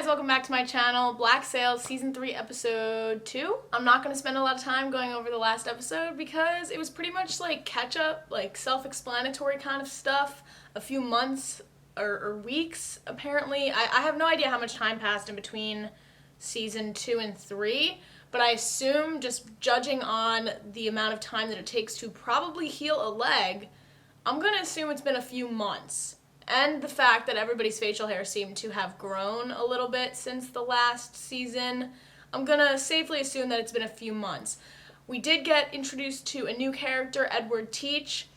welcome back to my channel, Black Sails Season 3 Episode 2. I'm not going to spend a lot of time going over the last episode because it was pretty much like catch-up, like self-explanatory kind of stuff. A few months or weeks, apparently. I have no idea how much time passed in between Season 2 and 3, but I assume, just judging on the amount of time that it takes to probably heal a leg, I'm going to assume it's been a few months. And the fact that everybody's facial hair seemed to have grown a little bit since the last season, I'm gonna safely assume that it's been a few months. We did get introduced to a new character, Edward Teach,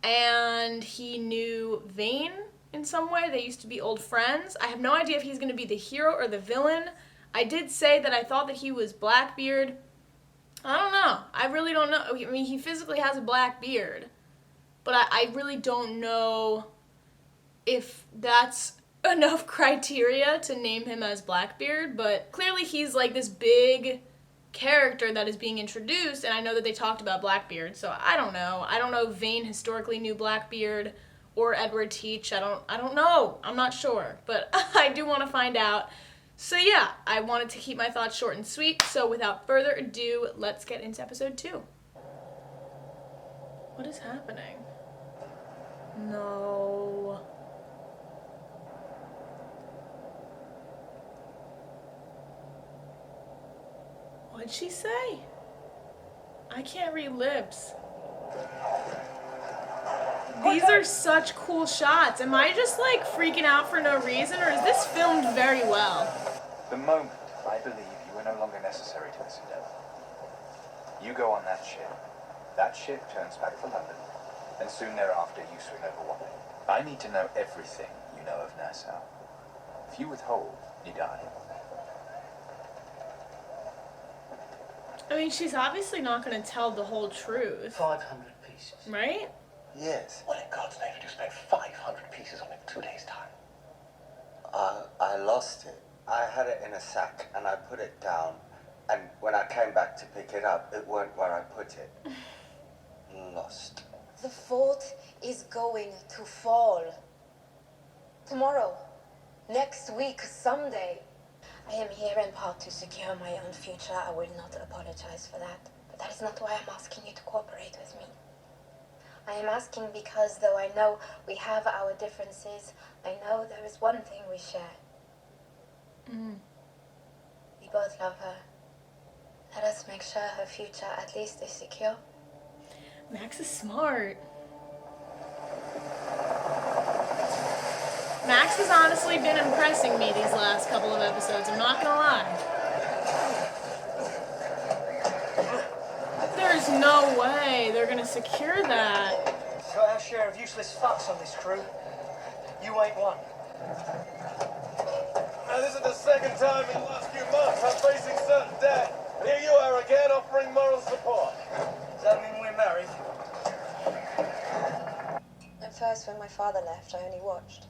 and he knew Vane in some way. They used to be old friends. I have no idea if he's gonna be the hero or the villain. I did say that I thought that he was Blackbeard. I don't know. I really don't know. I mean, he physically has a black beard, but I really don't know if that's enough criteria to name him as Blackbeard, but clearly he's like this big character that is being introduced, and I know that they talked about Blackbeard, so I don't know. I don't know if Vane historically knew Blackbeard or Edward Teach. I don't know. I'm not sure, but I do want to find out. So yeah, I wanted to keep my thoughts short and sweet, so without further ado, let's get into episode 2. What is happening? No. What'd she say? I can't read lips. These are such cool shots. Am I just like freaking out for no reason, or is this filmed very well? The moment I believe you are no longer necessary to this endeavor, you go on that ship turns back for London, and soon thereafter you swing over Wally. I need to know everything you know of Nassau. If you withhold, you die. I mean, she's obviously not going to tell the whole truth. 500 pieces. Right? Yes. What in God's name did you spend 500 pieces on in 2 days' time? I lost it. I had it in a sack and I put it down, and when I came back to pick it up, it weren't where I put it. Lost. The fort is going to fall. Tomorrow. Next week, someday. I am here in part to secure my own future. I will not apologize for that. But that is not why I'm asking you to cooperate with me. I am asking because though I know we have our differences, I know there is one thing we share. We both love her. Let us make sure her future at least is secure. Max is smart. Max has honestly been impressing me these last couple of episodes, I'm not gonna lie. There's no way they're gonna secure that. Got our share of useless fucks on this crew. You ain't one. Now, this is the second time in the last few months I'm facing certain debt. And here you are again offering moral support. Does that mean we're married? At first, when my father left, I only watched.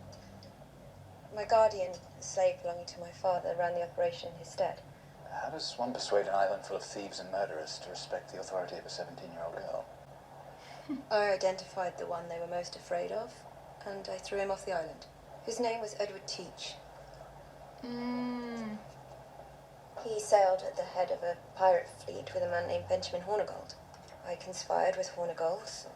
My guardian, a slave belonging to my father, ran the operation in his stead. How does one persuade an island full of thieves and murderers to respect the authority of a 17-year-old girl? I identified the one they were most afraid of, and I threw him off the island. His name was Edward Teach. He sailed at the head of a pirate fleet with a man named Benjamin Hornigold. I conspired with Hornigold,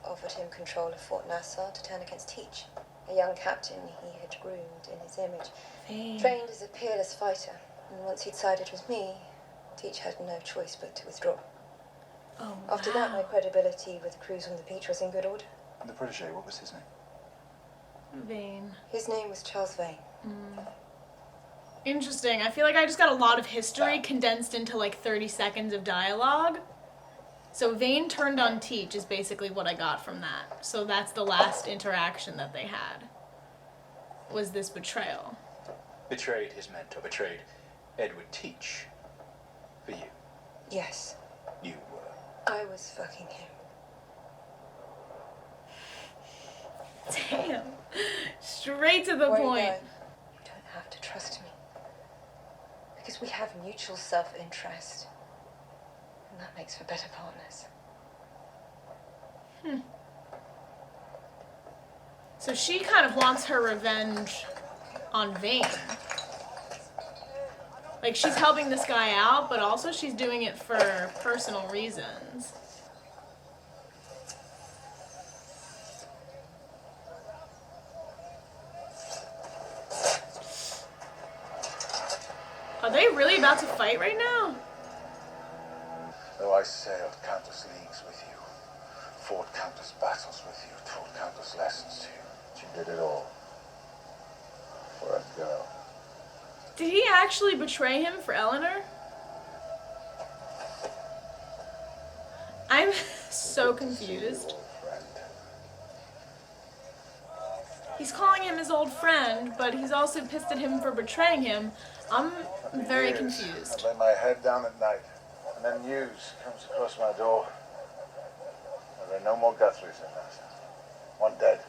offered him control of Fort Nassau to turn against Teach, a young captain he had groomed in his image. Vane. Trained as a peerless fighter, and once he'd sided with me, Teach had no choice but to withdraw. Oh, After that, my credibility with crews on the beach was in good order. The protege, what was his name? Vane. His name was Charles Vane. Interesting. I feel like I just got a lot of history condensed into like 30 seconds of dialogue. So Vane turned on Teach is basically what I got from that. So that's the last interaction that they had, was this betrayal. Betrayed his mentor, betrayed Edward Teach. For you. Yes, You were. I was fucking him. Damn. Straight to the Where are you point. going? You don't have to trust me. Because we have mutual self-interest. And that makes for better partners. So she kind of wants her revenge on Vane. Like, she's helping this guy out, but also she's doing it for personal reasons. Are they really about to fight right now? Though I sailed countless leagues with you, fought countless battles with you, taught countless lessons to you, but you did it all for a girl. Did he actually betray him for Eleanor? I'm so confused. He's calling him his old friend, but he's also pissed at him for betraying him. I'm very confused. I lay my head down at night, and then news comes across my door. There are no more Guthries in Nassau. One dead,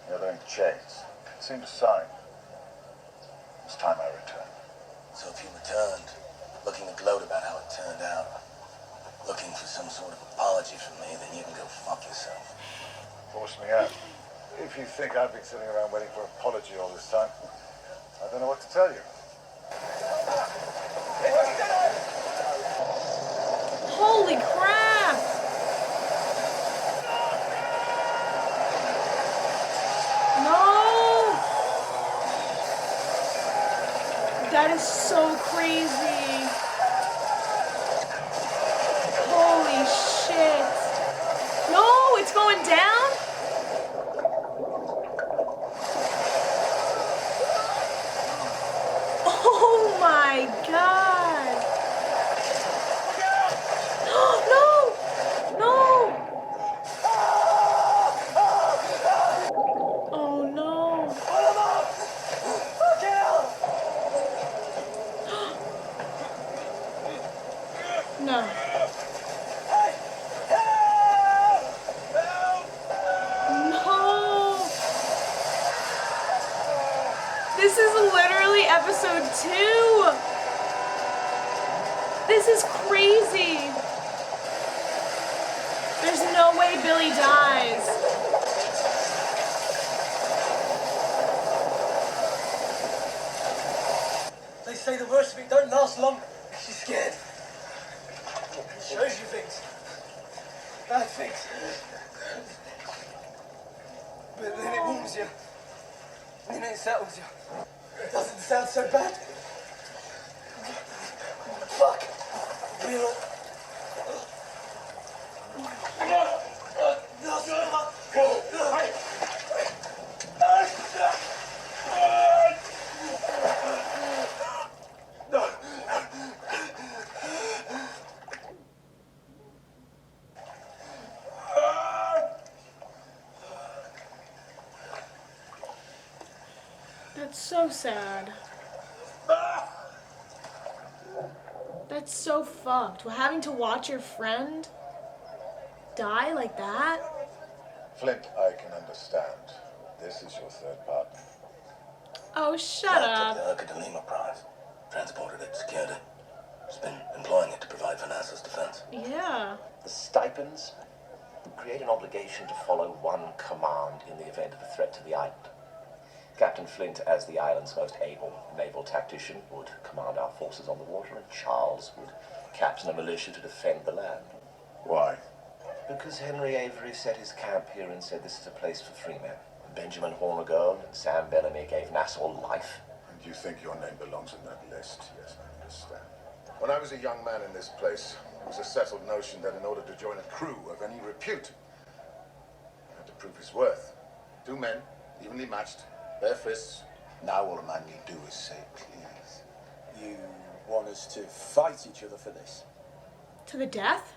the other in chains. It seemed a sign. It's time I returned. So if you returned, looking to gloat about how it turned out, looking for some sort of apology from me, then you can go fuck yourself. Force me out. If you think I've been sitting around waiting for an apology all this time, I don't know what to tell you. Holy crap! No! That is so crazy. Holy shit. No, it's going down? Oh my god. No! No! Oh no. No. No! This is literally episode 2! This is crazy! There's no way Billy dies. They say the worst of it don't last long. She's scared. It shows you things. Bad things. But then it warms you. And then it settles you. It doesn't sound so bad. Fuck. We're... That's so sad. That's so fucked. Well, having to watch your friend die like that? Flint, I can understand. This is your third partner. Oh, shut I up. took the Lima prize, transported it, secured it. Just been employing it to provide for Nassau's defense. Yeah. The stipends create an obligation to follow one command in the event of a threat to the island. Captain Flint, as the island's most able naval tactician, would command our forces on the water, and Charles would captain a militia to defend the land. Why? Because Henry Avery set his camp here and said this is a place for free men. Benjamin Hornigold and Sam Bellamy gave Nassau life. And you think your name belongs in that list? Yes, I understand. When I was a young man in this place, it was a settled notion that in order to join a crew of any repute, you had to prove his worth. 2 men, evenly matched, bare fists. Now all a man need do is say please. You want us to fight each other for this? To the death?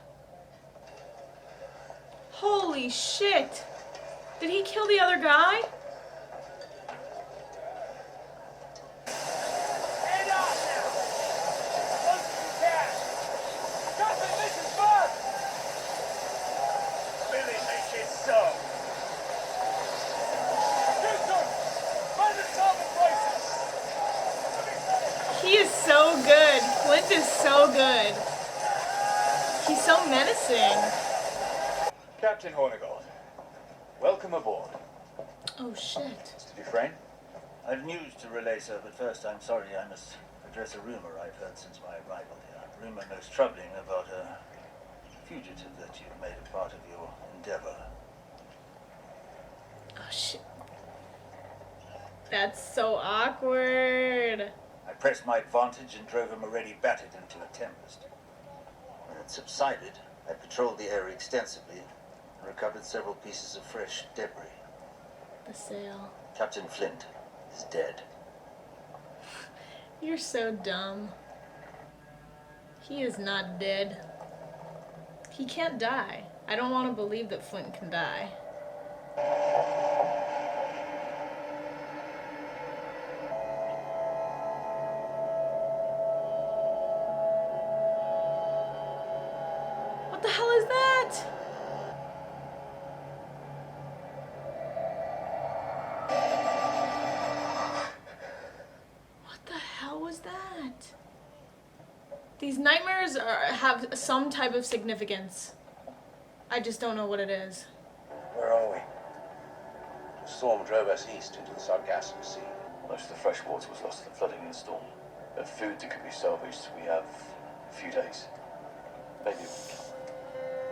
Holy shit. Did he kill the other guy? Head up now! Close as you can! Captain, this is bad! Billy, make it so! Houston! Find the starboard braces! He is so good. Flint is so good. He's so menacing. Captain Hornigold, welcome aboard. Oh shit. Mr. Dufresne? I've news to relay, sir, but first I'm sorry I must address a rumor I've heard since my arrival here. A rumor most troubling about a fugitive that you've made a part of your endeavor. Oh, shit. That's so awkward. I pressed my advantage and drove him already battered into a tempest. When it subsided, I patrolled the area extensively and recovered several pieces of fresh debris. The sail. Captain Flint is dead. You're so dumb. He is not dead. He can't die. I don't want to believe that Flint can die. What the hell is that? What the hell was that? These nightmares have some type of significance. I just don't know what it is. Where are we? The storm drove us east into the Sargasso Sea. Most of the fresh water was lost to the flooding in the storm. The food that could be salvaged, we have a few days. Maybe a week.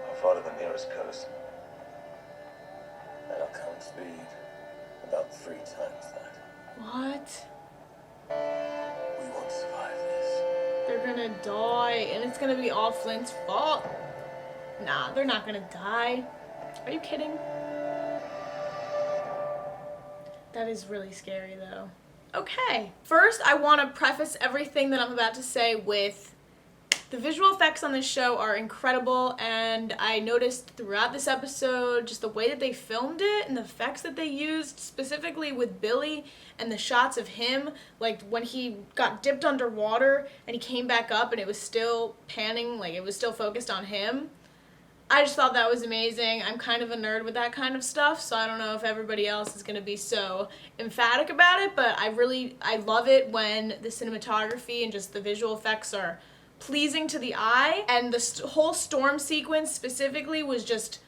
How far to the nearest coast? At our current speed, about 3 times that. What? We won't survive this. They're gonna die, and it's gonna be all Flint's fault. Nah, they're not gonna die. Are you kidding? That is really scary, though. Okay. First, I want to preface everything that I'm about to say with the visual effects on this show are incredible, and I noticed throughout this episode just the way that they filmed it and the effects that they used, specifically with Billy and the shots of him, like when he got dipped underwater and he came back up and it was still panning, like it was still focused on him. I just thought that was amazing. I'm kind of a nerd with that kind of stuff, so I don't know if everybody else is going to be so emphatic about it, but I love it when the cinematography and just the visual effects are pleasing to the eye, and the whole storm sequence specifically was just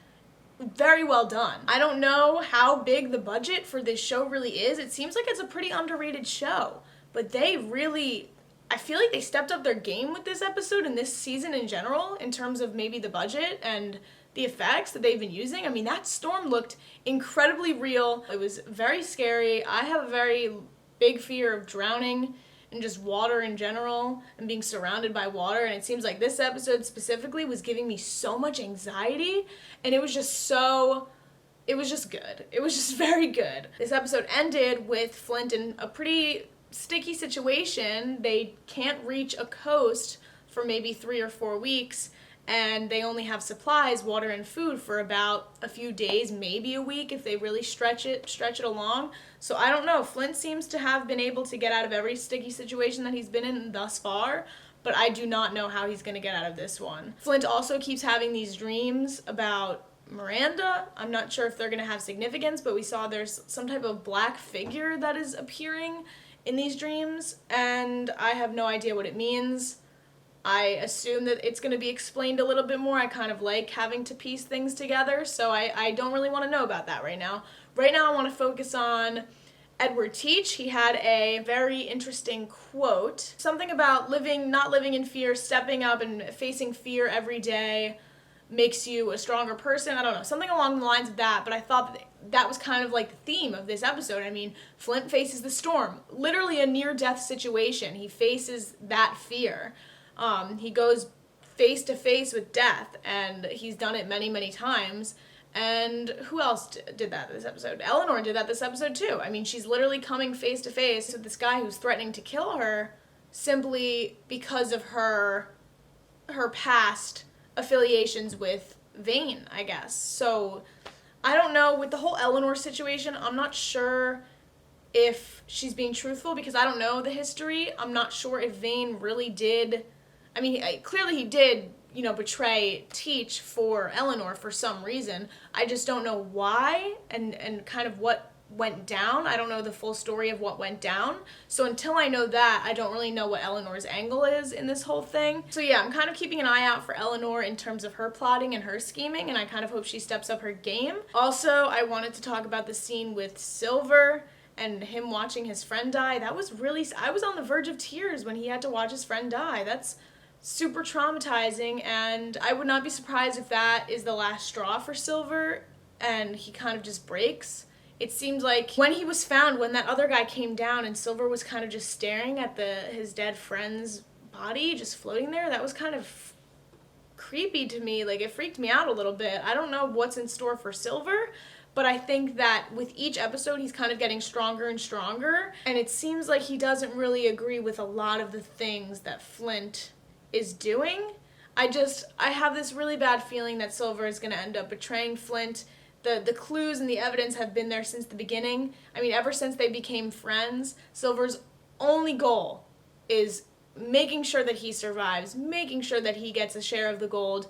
very well done. I don't know how big the budget for this show really is. It seems like it's a pretty underrated show, but I feel like they stepped up their game with this episode and this season in general in terms of maybe the budget and the effects that they've been using. I mean, that storm looked incredibly real. It was very scary. I have a very big fear of drowning and just water in general and being surrounded by water, and it seems like this episode specifically was giving me so much anxiety, and it was just good. It was just very good. This episode ended with Flint in a pretty sticky situation. They can't reach a coast for maybe 3 or 4 weeks, and they only have supplies, water and food, for about a few days, maybe a week if they really stretch it along. So I don't know. Flint seems to have been able to get out of every sticky situation that he's been in thus far, but I do not know how he's going to get out of this one. Flint also keeps having these dreams about Miranda. I'm not sure if they're going to have significance, but we saw there's some type of black figure that is appearing in these dreams, and I have no idea what it means. I assume that it's going to be explained a little bit more. I kind of like having to piece things together, so I don't really want to know about that right now. Right now I want to focus on Edward Teach. He had a very interesting quote. Something about not living in fear, stepping up and facing fear every day makes you a stronger person. I don't know, something along the lines of that, but I thought that was kind of like the theme of this episode. I mean, Flint faces the storm, literally a near-death situation. He faces that fear. He goes face to face with death, and he's done it many, many times. And who else did that this episode? Eleanor did that this episode too. I mean, she's literally coming face to face with this guy who's threatening to kill her simply because of her past affiliations with Vane, I guess. So I don't know, with the whole Eleanor situation, I'm not sure if she's being truthful because I don't know the history. I'm not sure if Vane really did. I mean, clearly he did, betray Teach for Eleanor for some reason. I just don't know why and kind of what went down. I don't know the full story of what went down. So until I know that, I don't really know what Eleanor's angle is in this whole thing. So yeah, I'm kind of keeping an eye out for Eleanor in terms of her plotting and her scheming, and I kind of hope she steps up her game. Also, I wanted to talk about the scene with Silver and him watching his friend die, that was really, I was on the verge of tears when he had to watch his friend die. That's super traumatizing, and I would not be surprised if that is the last straw for Silver and he kind of just breaks. It seemed like when he was found, when that other guy came down and Silver was kind of just staring at his dead friend's body just floating there, that was kind of creepy to me. Like, it freaked me out a little bit. I don't know what's in store for Silver, but I think that with each episode he's kind of getting stronger and stronger, and it seems like he doesn't really agree with a lot of the things that Flint is doing. I have this really bad feeling that Silver is going to end up betraying Flint. The clues and the evidence have been there since the beginning. I mean, ever since they became friends, Silver's only goal is making sure that he survives, making sure that he gets a share of the gold.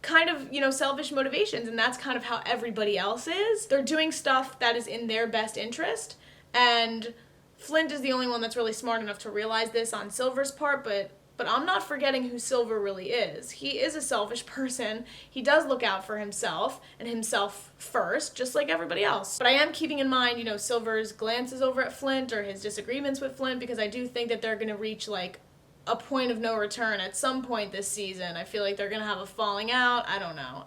Kind of, selfish motivations, and that's kind of how everybody else is. They're doing stuff that is in their best interest, and Flint is the only one that's really smart enough to realize this on Silver's part, but I'm not forgetting who Silver really is. He is a selfish person. He does look out for himself, and himself first, just like everybody else. But I am keeping in mind, Silver's glances over at Flint, or his disagreements with Flint, because I do think that they're going to reach, like, a point of no return at some point this season. I feel like they're going to have a falling out. I don't know.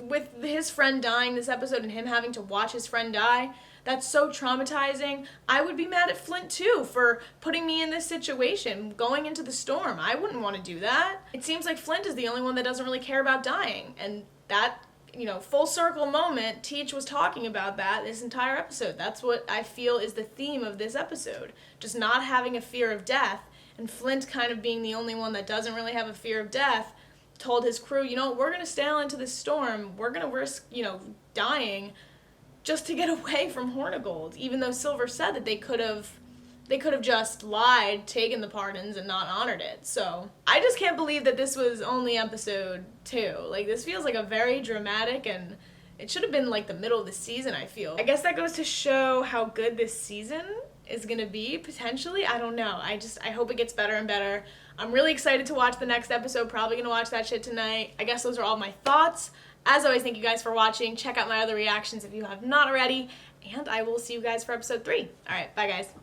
With his friend dying this episode and him having to watch his friend die, that's so traumatizing. I would be mad at Flint too for putting me in this situation, going into the storm. I wouldn't want to do that. It seems like Flint is the only one that doesn't really care about dying. And that, full circle moment, Teach was talking about that this entire episode. That's what I feel is the theme of this episode. Just not having a fear of death, and Flint kind of being the only one that doesn't really have a fear of death, told his crew, we're going to sail into this storm. We're going to risk, dying just to get away from Hornigold, even though Silver said that they could have just lied, taken the pardons, and not honored it. So I just can't believe that this was only episode 2. Like, this feels like a very dramatic, and it should have been like the middle of the season, I feel. I guess that goes to show how good this season is gonna be, potentially. I don't know. I hope it gets better and better. I'm really excited to watch the next episode. Probably gonna watch that shit tonight. I guess those are all my thoughts. As always, thank you guys for watching. Check out my other reactions if you have not already, and I will see you guys for episode 3. All right, bye guys.